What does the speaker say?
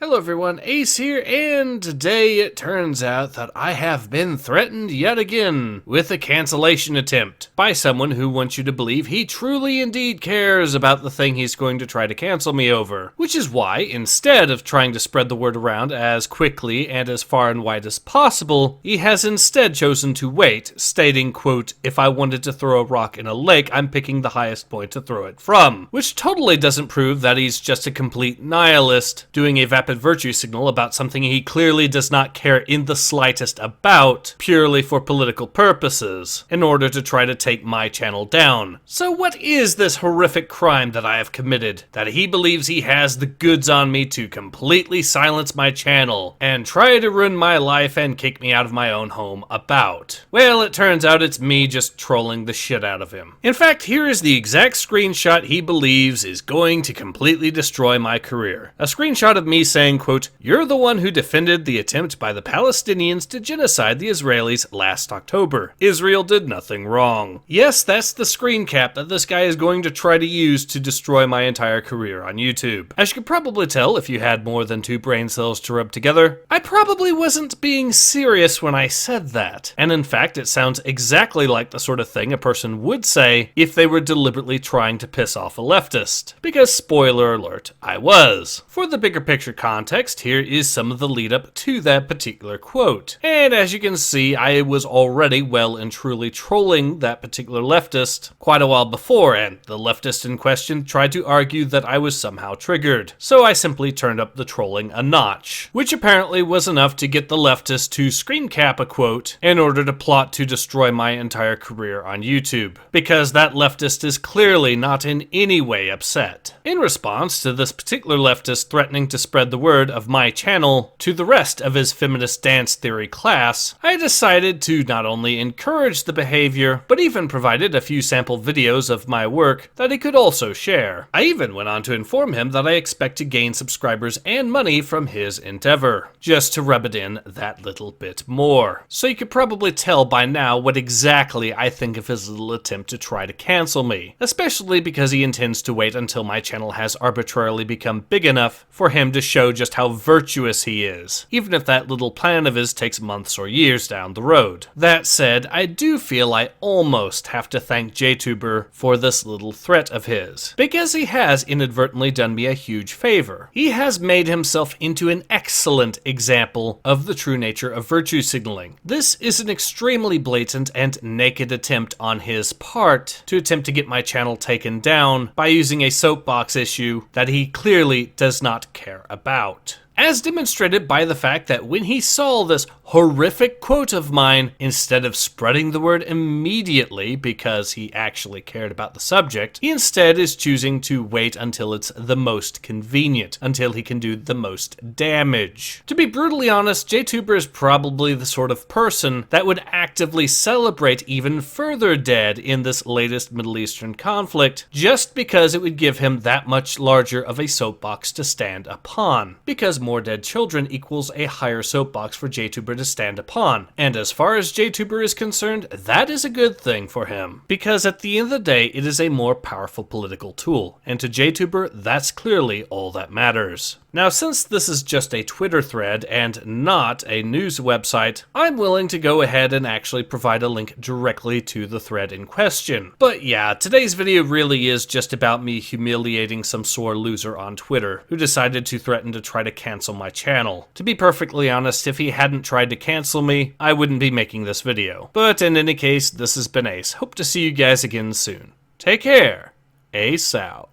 Hello everyone, Ace here, and today it turns out that I have been threatened yet again with a cancellation attempt by someone who wants you to believe he truly indeed cares about the thing he's going to try to cancel me over. Which is why, instead of trying to spread the word around as quickly and as far and wide as possible, he has instead chosen to wait, stating, quote, "If I wanted to throw a rock in a lake, I'm picking the highest point to throw it from." Which totally doesn't prove that he's just a complete nihilist, doing a vapid virtue signal about something he clearly does not care in the slightest about, purely for political purposes, in order to try to take my channel down. So what is this horrific crime that I have committed, that he believes he has the goods on me to completely silence my channel, and try to ruin my life and kick me out of my own home about? Well, it turns out it's me just trolling the shit out of him. In fact, here is the exact screenshot he believes is going to completely destroy my career. A screenshot of me saying, quote, "You're the one who defended the attempt by the Palestinians to genocide the Israelis last October. Israel did nothing wrong." Yes, that's the screen cap that this guy is going to try to use to destroy my entire career on YouTube. As you could probably tell if you had more than 2 brain cells to rub together, I probably wasn't being serious when I said that. And in fact, it sounds exactly like the sort of thing a person would say if they were deliberately trying to piss off a leftist. Because, spoiler alert, I was. For the bigger picture context, here is some of the lead up to that particular quote. And as you can see, I was already well and truly trolling that particular leftist quite a while before, and the leftist in question tried to argue that I was somehow triggered. So I simply turned up the trolling a notch, which apparently was enough to get the leftist to screen cap a quote in order to plot to destroy my entire career on YouTube, because that leftist is clearly not in any way upset. In response to this particular leftist threatening to spread the word of my channel to the rest of his feminist dance theory class, I decided to not only encourage the behavior, but even provided a few sample videos of my work that he could also share. I even went on to inform him that I expect to gain subscribers and money from his endeavor, just to rub it in that little bit more. So you could probably tell by now what exactly I think of his little attempt to try to cancel me, especially because he intends to wait until my channel has arbitrarily become big enough for him to show just how virtuous he is, even if that little plan of his takes months or years down the road. That said, I do feel I almost have to thank JTuber for this little threat of his, because he has inadvertently done me a huge favor. He has made himself into an excellent example of the true nature of virtue signaling. This is an extremely blatant and naked attempt on his part to attempt to get my channel taken down by using a soapbox issue that he clearly does not care about. As demonstrated by the fact that when he saw this horrific quote of mine, instead of spreading the word immediately because he actually cared about the subject, he instead is choosing to wait until it's the most convenient, until he can do the most damage. To be brutally honest, JTuber is probably the sort of person that would actively celebrate even further dead in this latest Middle Eastern conflict, just because it would give him that much larger of a soapbox to stand upon. Because more dead children equals a higher soapbox for JTuber to stand upon. And as far as JTuber is concerned, that is a good thing for him. Because at the end of the day, it is a more powerful political tool. And to JTuber, that's clearly all that matters. Now, since this is just a Twitter thread and not a news website, I'm willing to go ahead and actually provide a link directly to the thread in question. But yeah, today's video really is just about me humiliating some sore loser on Twitter who decided to threaten to try to cancel my channel. To be perfectly honest, if he hadn't tried to cancel me, I wouldn't be making this video. But in any case, this has been Ace. Hope to see you guys again soon. Take care. Ace out.